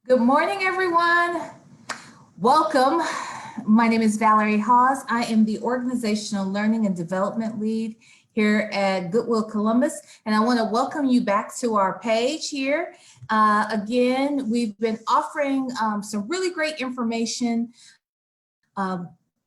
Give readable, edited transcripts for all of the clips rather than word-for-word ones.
Good morning, everyone. Welcome. My name is Valerie Hawes. I am the Organizational Learning and Development Lead here at Goodwill Columbus, and I want to welcome you back to our page here. Again, we've been offering some really great information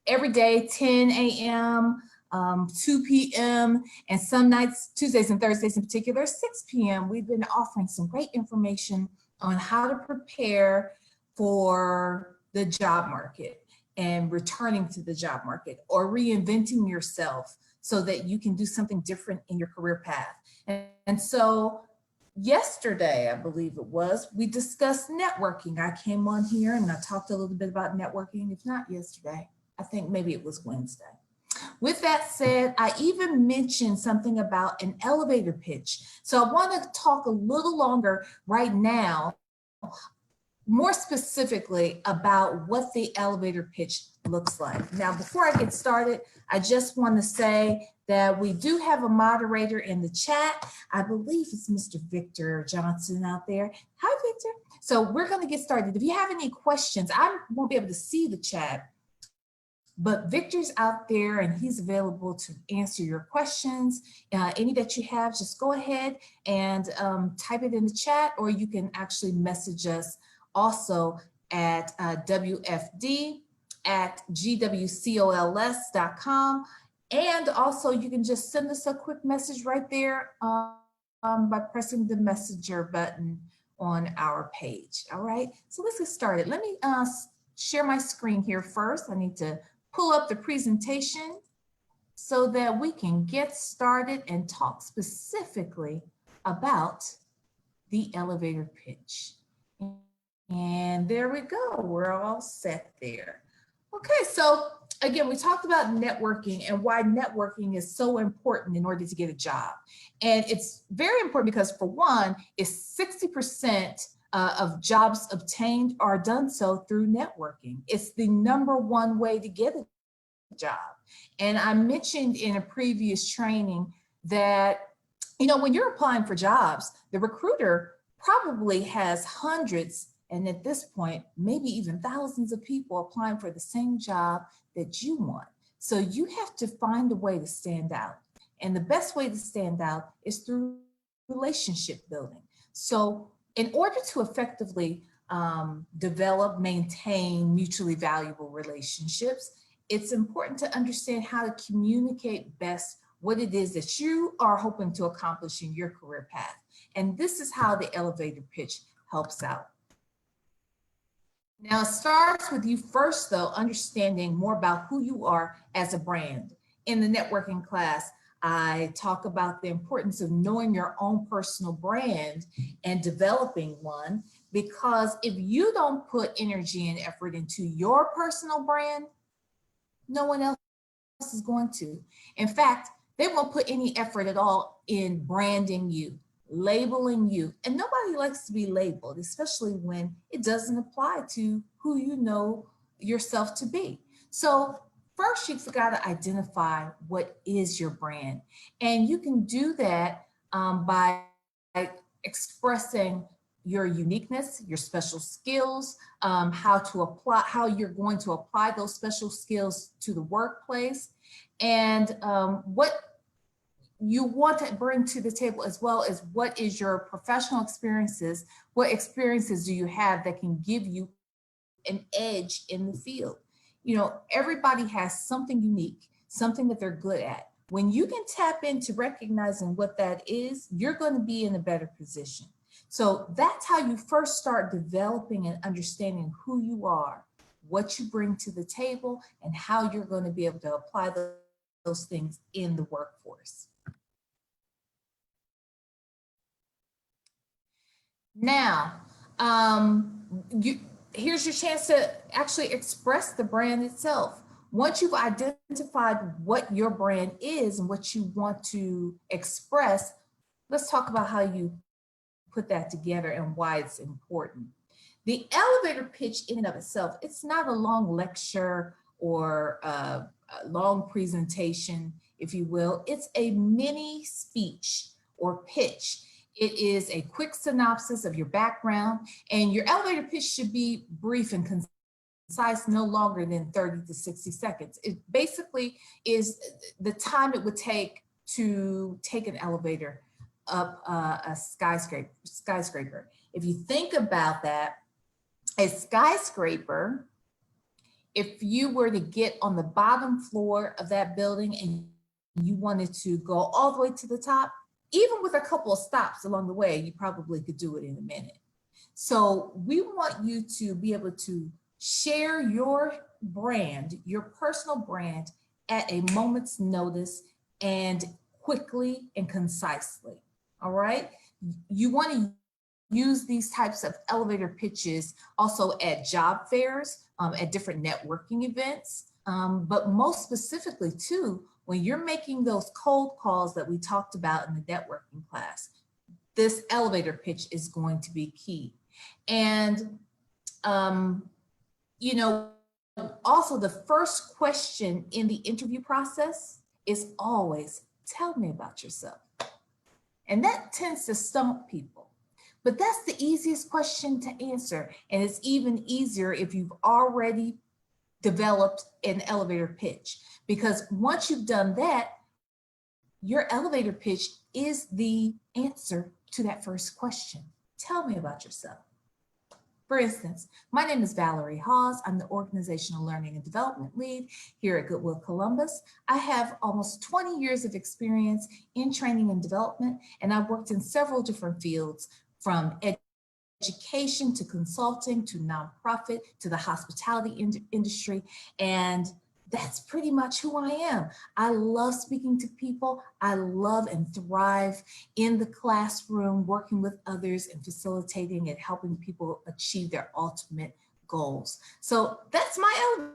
every day, 10 a.m., 2 p.m., and some nights, Tuesdays and Thursdays in particular, 6 p.m. We've been offering some great information on how to prepare for the job market and returning to the job market or reinventing yourself so that you can do something different in your career path. And so yesterday, I believe it was, we discussed networking. I came on here and I talked a little bit about networking. If not yesterday, I think maybe it was Wednesday. With that said, I even mentioned something about an elevator pitch. So I want to talk a little longer right now, more specifically about what the elevator pitch looks like. Now, before I get started, I just want to say that we do have a moderator in the chat. I believe it's Mr. Victor Johnson out there. Hi, Victor. So we're going to get started. If you have any questions, I won't be able to see the chat, but Victor's out there and he's available to answer your questions. Any that you have, just go ahead and type it in the chat, or you can actually message us also at wfd@gwcols.com. And also you can just send us a quick message right there by pressing the messenger button on our page. All right, so let's get started. Let me share my screen here first. I need to pull up the presentation so that we can get started and talk specifically about the elevator pitch. And there we go, we're all set there. Okay, so again, we talked about networking and why networking is so important in order to get a job. And it's very important because, for one, it's 60% of jobs obtained are done so through networking. It's the #1 way to get a job. And I mentioned in a previous training that, you know, when you're applying for jobs, the recruiter probably has hundreds, and at this point, maybe even thousands of people applying for the same job that you want. So you have to find a way to stand out. And the best way to stand out is through relationship building. So in order to effectively develop, maintain mutually valuable relationships, it's important to understand how to communicate best what it is that you are hoping to accomplish in your career path. And this is how the elevator pitch helps out. Now, it starts with you first, though, understanding more about who you are as a brand. In the networking class, I talk about the importance of knowing your own personal brand and developing one, because if you don't put energy and effort into your personal brand, no one else is going to. In fact, they won't put any effort at all in branding you, labeling you. And nobody likes to be labeled, especially when it doesn't apply to who you know yourself to be. So first, you've got to identify what is your brand. And you can do that by expressing your uniqueness, your special skills, how you're going to apply those special skills to the workplace, and what you want to bring to the table, as well as what is your professional experiences, what experiences do you have that can give you an edge in the field. You know, everybody has something unique, something that they're good at. When you can tap into recognizing what that is, you're going to be in a better position. So that's how you first start developing and understanding who you are, what you bring to the table, and how you're going to be able to apply those things in the workforce. Now, here's your chance to actually express the brand itself. Once you've identified what your brand is and what you want to express, let's talk about how you put that together and why it's important. The elevator pitch in and of itself, it's not a long lecture or a long presentation, if you will. It's a mini speech or pitch. It is a quick synopsis of your background, and your elevator pitch should be brief and concise, no longer than 30 to 60 seconds. It basically is the time it would take to take an elevator up a skyscraper. If you think about that, a skyscraper, if you were to get on the bottom floor of that building and you wanted to go all the way to the top, even with a couple of stops along the way, you probably could do it in a minute. So we want you to be able to share your brand, your personal brand, at a moment's notice and quickly and concisely. All right. You want to use these types of elevator pitches also at job fairs, at different networking events, but most specifically too, when you're making those cold calls that we talked about in the networking class, this elevator pitch is going to be key. And, you know, also the first question in the interview process is always, tell me about yourself. And that tends to stump people. But that's the easiest question to answer. And it's even easier if you've already developed an elevator pitch, because once you've done that, your elevator pitch is the answer to that first question. Tell me about yourself. For instance, my name is Valerie Hawes. I'm the Organizational Learning and Development Lead here at Goodwill Columbus. I have almost 20 years of experience in training and development, and I've worked in several different fields, from education to consulting to nonprofit to the hospitality industry. And that's pretty much who I am. I love speaking to people. I love and thrive in the classroom, working with others and facilitating and helping people achieve their ultimate goals. So that's my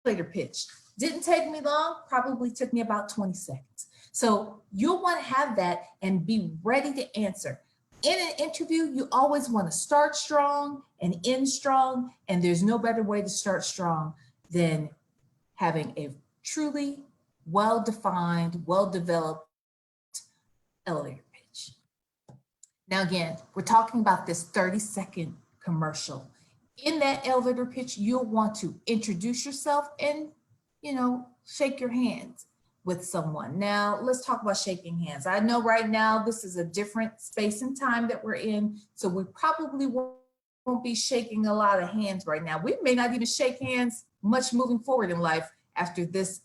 elevator pitch. Didn't take me long, probably took me about 20 seconds. So you'll want to have that and be ready to answer. In an interview, you always want to start strong and end strong, and there's no better way to start strong than having a truly well-defined, well-developed elevator pitch. Now, again, we're talking about this 30-second commercial. In that elevator pitch, you'll want to introduce yourself and, shake your hands with someone. Now, let's talk about shaking hands. I know right now this is a different space and time that we're in, so we probably won't be shaking a lot of hands right now. We may not even shake hands much moving forward in life after this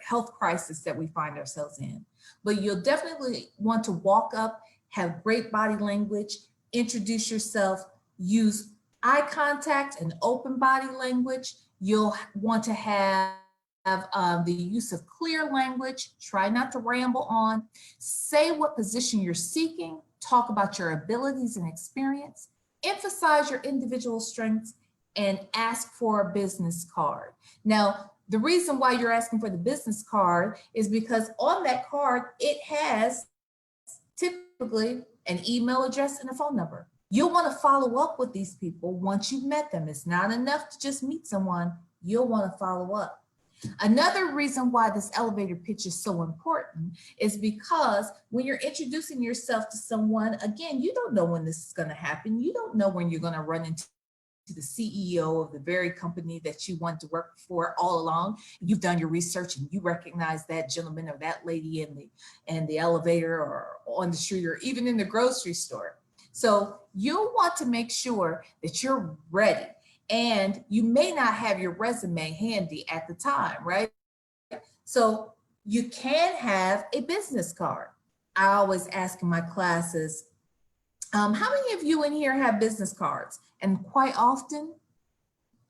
health crisis that we find ourselves in. But you'll definitely want to walk up, have great body language, introduce yourself, use eye contact and open body language. You'll want to have the use of clear language, try not to ramble on, say what position you're seeking, talk about your abilities and experience, emphasize your individual strengths, and ask for a business card. Now, the reason why you're asking for the business card is because on that card, it has typically an email address and a phone number. You'll want to follow up with these people once you've met them. It's not enough to just meet someone. You'll want to follow up. Another reason why this elevator pitch is so important is because when you're introducing yourself to someone, again, you don't know when this is going to happen. You don't know when you're going to run into the CEO of the very company that you want to work for all along. You've done your research and you recognize that gentleman or that lady in the elevator or on the street or even in the grocery store. So you'll want to make sure that you're ready. And you may not have your resume handy at the time, right? So you can have a business card. I always ask in my classes, how many of you in here have business cards? And quite often,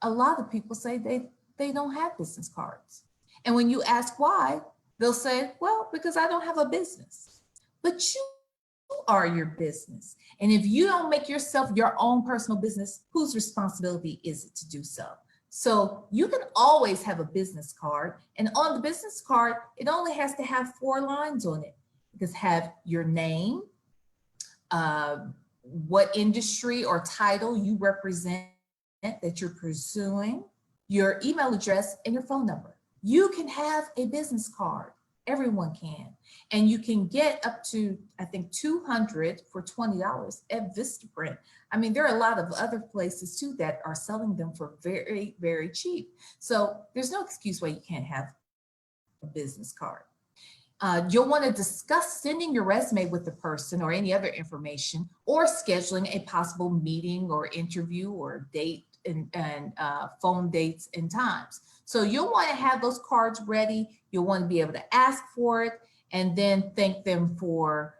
a lot of people say they don't have business cards. And when you ask why, they'll say, well, because I don't have a business. But you are your business. And if you don't make yourself your own personal business, whose responsibility is it to do so? So you can always have a business card. And on the business card, it only has to have 4 lines on it. Because have your name, what industry or title you represent that you're pursuing, your email address, and your phone number. You can have a business card. Everyone can. And you can get up to, I think, 200 for $20 at Vistaprint. I mean, there are a lot of other places too that are selling them for very, very cheap. So there's no excuse why you can't have a business card. You'll want to discuss sending your resume with the person or any other information, or scheduling a possible meeting or interview or date and phone dates and times. So you'll want to have those cards ready. You'll want to be able to ask for it and then thank them for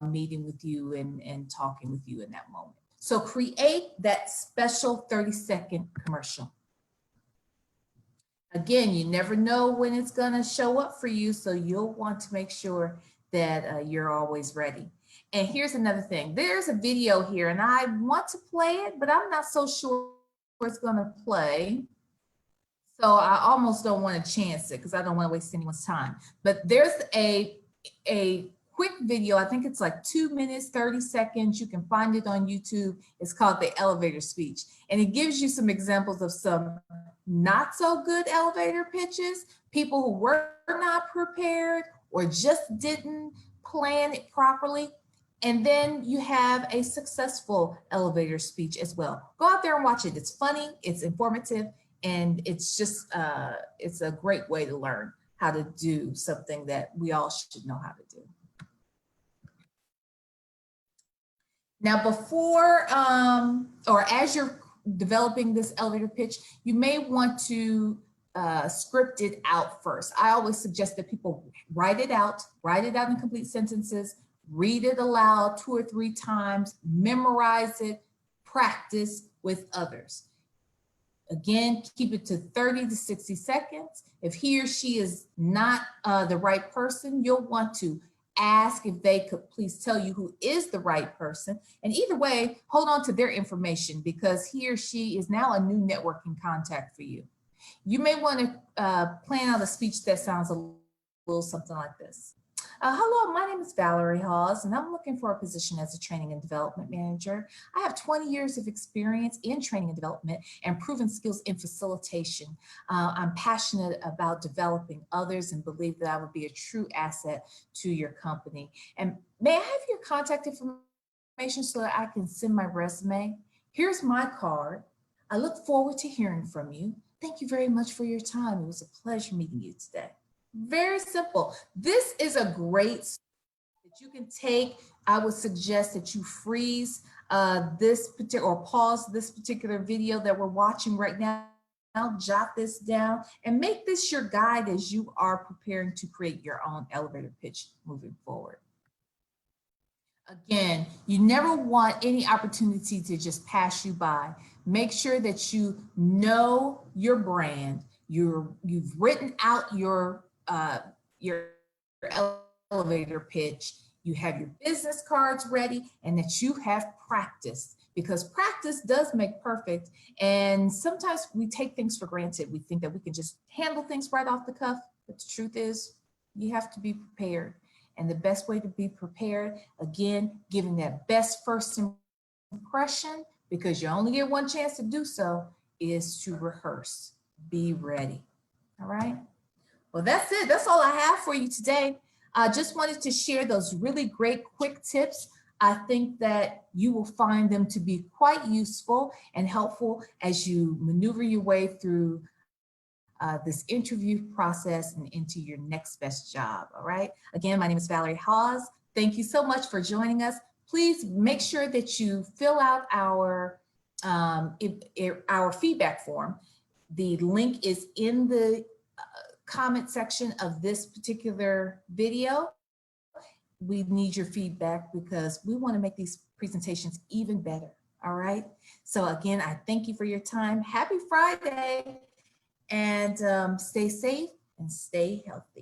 meeting with you and talking with you in that moment. So create that special 30-second commercial. Again, you never know when it's going to show up for you, so you'll want to make sure that you're always ready. And here's another thing. There's a video here, and I want to play it, but I'm not so sure it's going to play. So I almost don't want to chance it because I don't want to waste anyone's time. But there's a quick video. I think it's like 2 minutes, 30 seconds. You can find it on YouTube. It's called The Elevator Speech. And it gives you some examples of some not so good elevator pitches, people who were not prepared or just didn't plan it properly. And then you have a successful elevator speech as well. Go out there and watch it. It's funny, it's informative, and it's just, it's a great way to learn how to do something that we all should know how to do. Now, before or as you're developing this elevator pitch, you may want to script it out first. I always suggest that people write it out in complete sentences, read it aloud 2 or 3 times, memorize it, practice with others. Again, keep it to 30 to 60 seconds. If he or she is not the right person, you'll want to ask if they could please tell you who is the right person. And either way, hold on to their information because he or she is now a new networking contact for you. You may want to plan out a speech that sounds a little something like this. Hello, my name is Valerie Hawes, and I'm looking for a position as a training and development manager. I have 20 years of experience in training and development and proven skills in facilitation. I'm passionate about developing others and believe that I would be a true asset to your company. And may I have your contact information so that I can send my resume? Here's my card. I look forward to hearing from you. Thank you very much for your time. It was a pleasure meeting you today. Very simple. This is a great that you can take. I would suggest that you freeze this particular or pause this particular video that we're watching right now. Jot this down and make this your guide as you are preparing to create your own elevator pitch moving forward. Again, you never want any opportunity to just pass you by. Make sure that you know your brand. You've written out your elevator pitch, you have your business cards ready, and that you have practiced, because practice does make perfect. And sometimes we take things for granted. We think that we can just handle things right off the cuff, but the truth is you have to be prepared. And the best way to be prepared, again, giving that best first impression, because you only get one chance to do so, is to rehearse. Be ready. All right. Well, that's it. That's all I have for you today. I just wanted to share those really great quick tips. I think that you will find them to be quite useful and helpful as you maneuver your way through this interview process and into your next best job. All right. Again, my name is Valerie Hawes. Thank you so much for joining us. Please make sure that you fill out our feedback form. The link is in the comment section of this particular video. We need your feedback because we want to make these presentations even better. All right. So again, I thank you for your time. Happy Friday, and stay safe and stay healthy.